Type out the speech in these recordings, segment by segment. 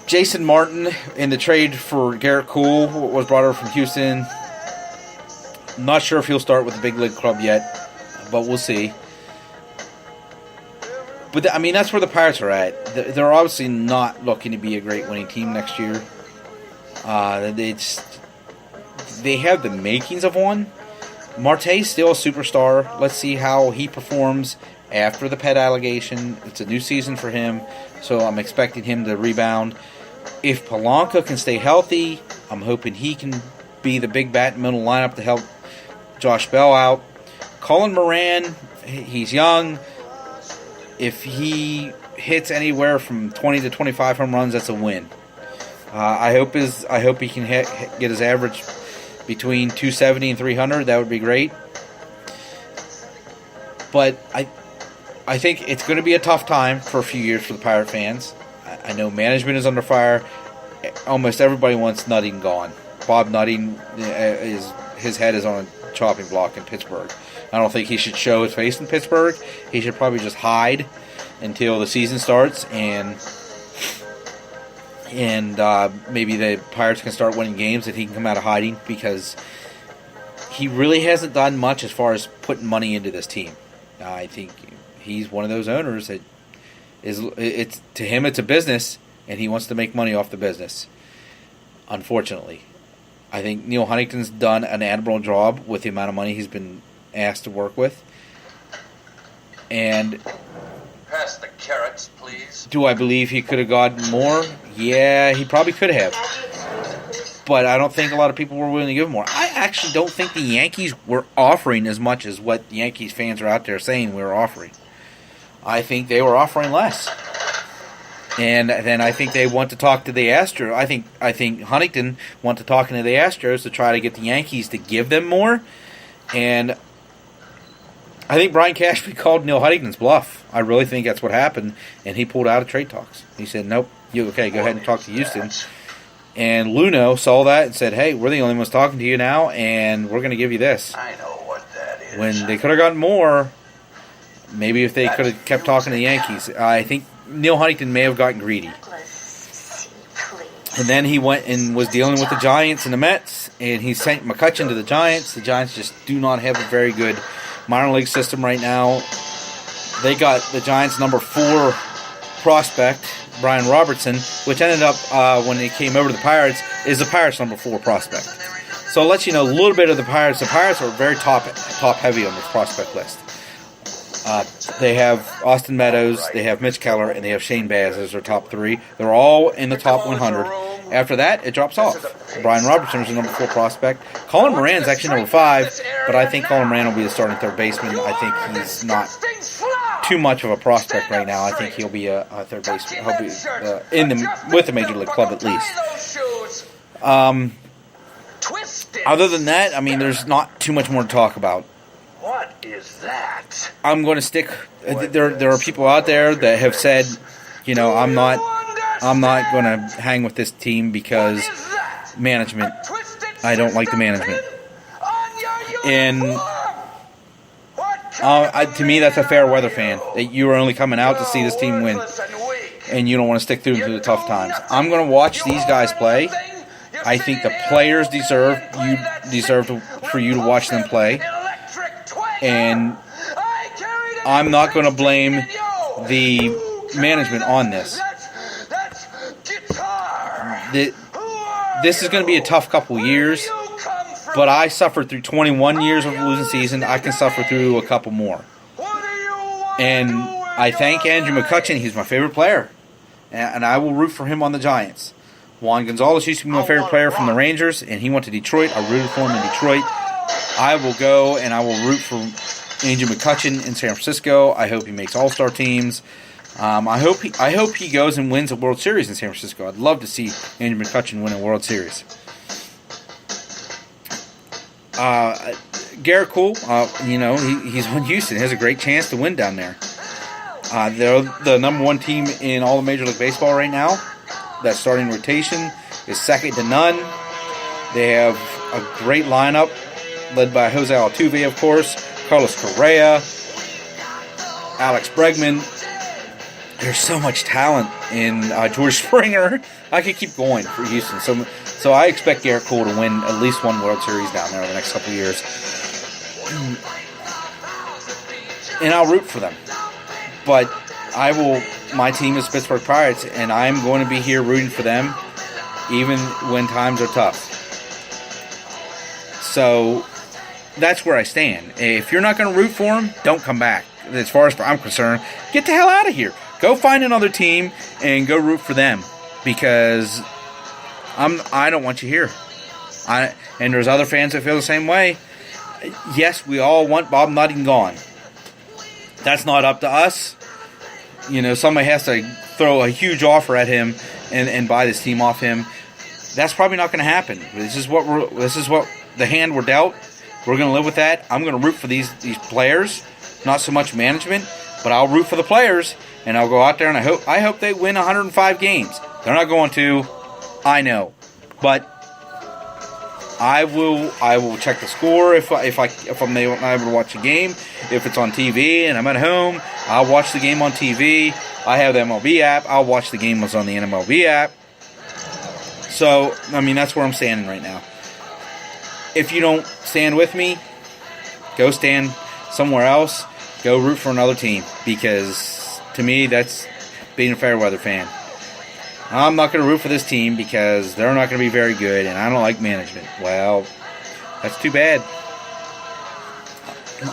Jason Martin in the trade for Garrett Cole was brought over from Houston. Not sure if he'll start with the big league club yet, but we'll see. But I mean, that's where the Pirates are at. They're obviously not looking to be a great winning team next year. They have the makings of one. Marte's still a superstar. Let's see how he performs after the pet allegation. It's a new season for him, so I'm expecting him to rebound. If Polanco can stay healthy, I'm hoping he can be the big bat in the middle lineup to help Josh Bell out. Colin Moran, he's young. If he hits anywhere from 20 to 25 home runs, that's a win. I hope he can get his average between 270 and 300. That would be great. But I think it's going to be a tough time for a few years for the Pirate fans. I know management is under fire. Almost everybody wants Nutting gone. Bob Nutting, his head is on a chopping block in Pittsburgh. I don't think he should show his face in Pittsburgh. He should probably just hide until the season starts, and maybe the Pirates can start winning games if he can come out of hiding, because he really hasn't done much as far as putting money into this team. I think he's one of those owners that to him it's a business, and he wants to make money off the business. Unfortunately, I think Neil Huntington's done an admirable job with the amount of money he's been asked to work with. And pass the carrots, please. Do I believe he could have gotten more? Yeah, he probably could have. But I don't think a lot of people were willing to give him more. I actually don't think the Yankees were offering as much as what the Yankees fans are out there saying we were offering. I think they were offering less. And then I think they want to talk to the Astros. I think Huntington want to talk to the Astros to try to get the Yankees to give them more. And I think Brian Cashby called Neil Huntington's bluff. I really think that's what happened, and he pulled out of trade talks. He said, "Nope, go ahead and talk to Houston." And Luno saw that and said, "Hey, we're the only ones talking to you now, and we're going to give you this." I know what that is. When they could have gotten more, maybe if they could have kept talking to the Yankees. I think Neil Huntington may have gotten greedy. And then he went and was dealing with the Giants and the Mets, and he sent McCutchen to the Giants. The Giants just do not have a very good minor league system right now. They got the Giants' number 4 prospect, Brian Robertson, which ended up, when he came over to the Pirates, is the Pirates' number 4 prospect. So I'll let you know a little bit of the Pirates. The Pirates are very top heavy on this prospect list. They have Austin Meadows, they have Mitch Keller, and they have Shane Baz as their top 3. They're all in the top 100. After that, it drops off. Brian Robertson is the number 4 prospect. Colin Moran is actually number 5, but I think Colin Moran will be the starting third baseman. I think he's not too much of a prospect right now. I think he'll be a third baseman. He'll be with the major league club at least. Other than that, I mean, there's not too much more to talk about. What is that? I'm going to stick. There are people out there that have said, I'm not going to hang with this team because management. I don't like the management. And to me, that's a fair weather fan. That you are only coming out to see this team win, and you don't want to stick through the tough times. I'm going to watch these guys play. I think the players deserve for you to watch them play. And I'm not going to blame the management on this. This is going to be a tough couple years, but I suffered through 21 years of losing season. I can suffer through a couple more. And I thank Andrew McCutchen. He's my favorite player. And I will root for him on the Giants. Juan Gonzalez used to be my favorite player from the Rangers, and he went to Detroit. I rooted for him in Detroit. I will go and I will root for Andrew McCutchen in San Francisco. I hope he makes all-star teams. I hope he goes and wins a World Series in San Francisco. I'd love to see Andrew McCutchen win a World Series. Garrett Cole, he's on Houston. He has a great chance to win down there. They're the number 1 team in all of Major League Baseball right now. That starting rotation is second to none. They have a great lineup, led by Jose Altuve, of course, Carlos Correa, Alex Bregman, there's so much talent in George Springer. I could keep going for Houston. So I expect Garrett Cole to win at least one World Series down there over the next couple of years. And I'll root for them. But my team is Pittsburgh Pirates, and I'm going to be here rooting for them even when times are tough. So that's where I stand. If you're not going to root for them, don't come back. As far as I'm concerned, get the hell out of here. Go find another team and go root for them, because I don't want you here. And there's other fans that feel the same way. Yes, we all want Bob Nutting gone. That's not up to us. Somebody has to throw a huge offer at him and buy this team off him. That's probably not going to happen. This is what the hand we're dealt. We're going to live with that. I'm going to root for these players, not so much management, but I'll root for the players, and I'll go out there and I hope they win 105 games. They're not going to, I know, but I will check the score if I'm not able to watch a game. If it's on TV and I'm at home, I'll watch the game on TV. I have the MLB app. I'll watch the game on the MLB app. So, that's where I'm standing right now. If you don't stand with me, go stand somewhere else. Go root for another team, because to me, that's being a fair weather fan. I'm not going to root for this team because they're not going to be very good, and I don't like management. Well, that's too bad.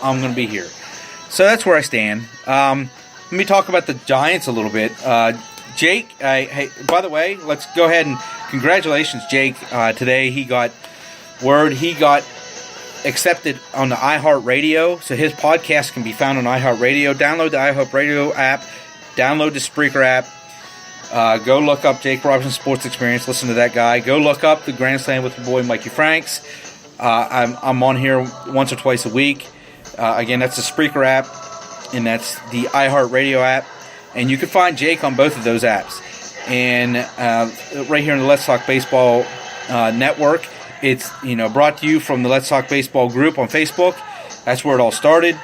I'm going to be here. So that's where I stand. Let me talk about the Giants a little bit. Jake, hey, by the way, let's go ahead and congratulations, Jake. Today he got word he got accepted on the iHeartRadio, so his podcast can be found on iHeartRadio. Download the iHeartRadio app. Download the Spreaker app. Go look up Jake Robinson Sports Experience. Listen to that guy. Go look up the Grand Slam with your boy Mikey Franks. I'm on here once or twice a week. Again, that's the Spreaker app, and that's the iHeartRadio app. And you can find Jake on both of those apps. And right here in the Let's Talk Baseball network, it's brought to you from the Let's Talk Baseball group on Facebook. That's where it all started.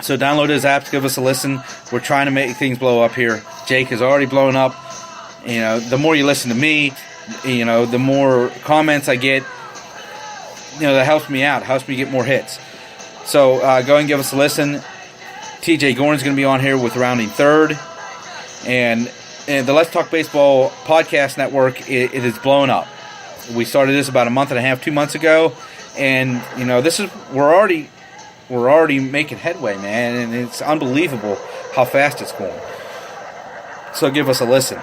So download those apps, give us a listen. We're trying to make things blow up here. Jake is already blowing up. The more you listen to me, the more comments I get. That helps me out, helps me get more hits. So go ahead and give us a listen. TJ Gordon's going to be on here with Rounding Third. And the Let's Talk Baseball podcast network, it is blowing up. We started this about a month and a half, 2 months ago. And, we're already making headway, man. And it's unbelievable how fast it's going. So give us a listen.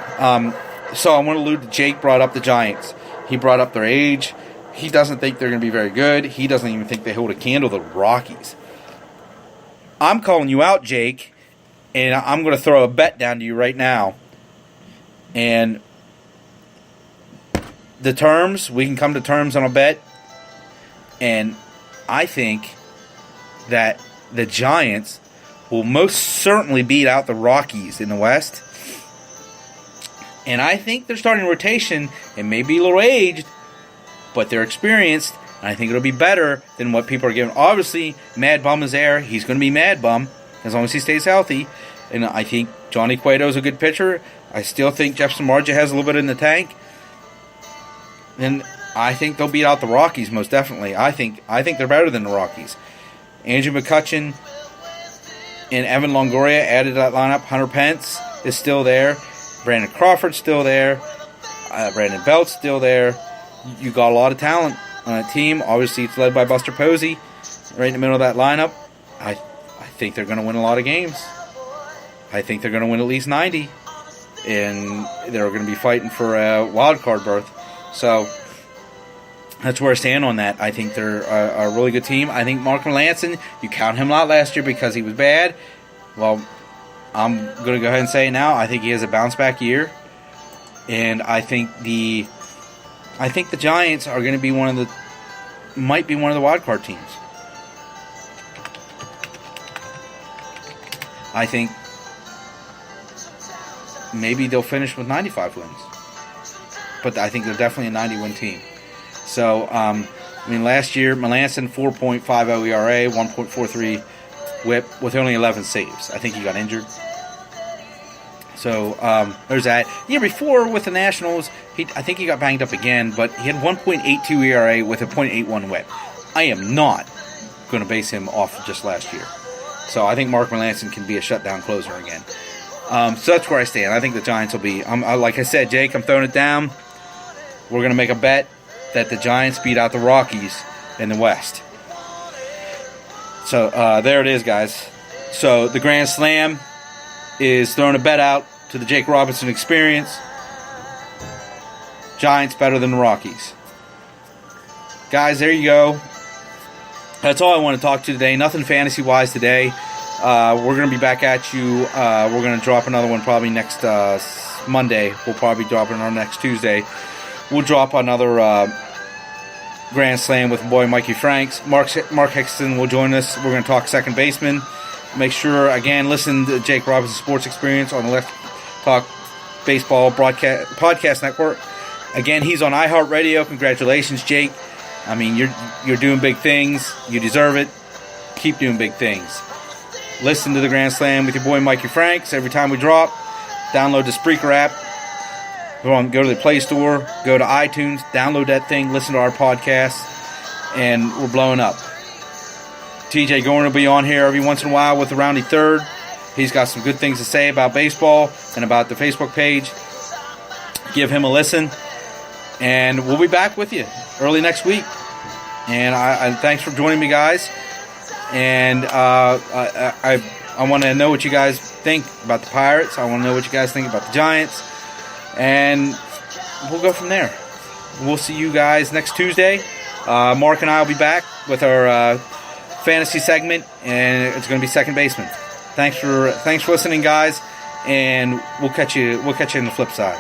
So I want to allude to Jake brought up the Giants. He brought up their age. He doesn't think they're going to be very good. He doesn't even think they hold a candle to the Rockies. I'm calling you out, Jake, and I'm going to throw a bet down to you right now. And the terms, we can come to terms on a bet. And I think that the Giants will most certainly beat out the Rockies in the West. And I think their starting rotation, it may be a little aged, but they're experienced. And I think it'll be better than what people are giving. Obviously, Mad Bum is there. He's going to be Mad Bum as long as he stays healthy. And I think Johnny Cueto is a good pitcher. I still think Jeff Samardzija has a little bit in the tank. And I think they'll beat out the Rockies most definitely. I think they're better than the Rockies. Andrew McCutchen and Evan Longoria added to that lineup. Hunter Pence is still there. Brandon Crawford's still there. Brandon Belt's still there. You got a lot of talent on that team. Obviously, it's led by Buster Posey right in the middle of that lineup. I think they're going to win a lot of games. I think they're going to win at least 90. And they're going to be fighting for a wild card berth. So that's where I stand on that. I think they're a really good team. I think Mark Melancon, you count him out last year because he was bad. Well, I'm going to go ahead and say it now. I think he has a bounce back year. And I think the Giants are going to be might be one of the wild card teams. I think maybe they'll finish with 95 wins. But I think they're definitely a 90-win team. So, last year, Melancon, 4.50 ERA, 1.43 whip with only 11 saves. I think he got injured. So there's that. The year before with the Nationals, I think he got banged up again, but he had 1.82 ERA with a .81 WHIP. I am not going to base him off of just last year. So I think Mark Melancon can be a shutdown closer again. So that's where I stand. I think the Giants will be, like I said, Jake, I'm throwing it down. We're going to make a bet that the Giants beat out the Rockies in the West. So there it is, guys. So the Grand Slam is throwing a bet out to the Jake Robinson Experience. Giants better than the Rockies. Guys, there you go. That's all I want to talk to today. Nothing fantasy-wise today. We're going to be back at you. We're going to drop another one probably next Monday. We'll probably drop it on next Tuesday. We'll drop another Grand Slam with my boy Mikey Franks. Mark Hickson will join us. We're going to talk second baseman. Make sure, again, listen to Jake Robinson Sports Experience on the Let's Talk Baseball Podcast Network. Again, he's on iHeartRadio. Congratulations, Jake. I mean, you're doing big things. You deserve it. Keep doing big things. Listen to the Grand Slam with your boy Mikey Franks every time we drop. Download the Spreaker app. Go to the Play Store. Go to iTunes. Download that thing. Listen to our podcast. And we're blowing up. TJ Gorn will be on here every once in a while with the Roundy Third. He's got some good things to say about baseball and about the Facebook page. Give him a listen. And we'll be back with you early next week. And I thanks for joining me, guys. And I want to know what you guys think about the Pirates. I want to know what you guys think about the Giants. And we'll go from there. We'll see you guys next Tuesday. Mark and I will be back with our fantasy segment, and it's going to be second baseman. Thanks for listening, guys, and we'll catch you on the flip side.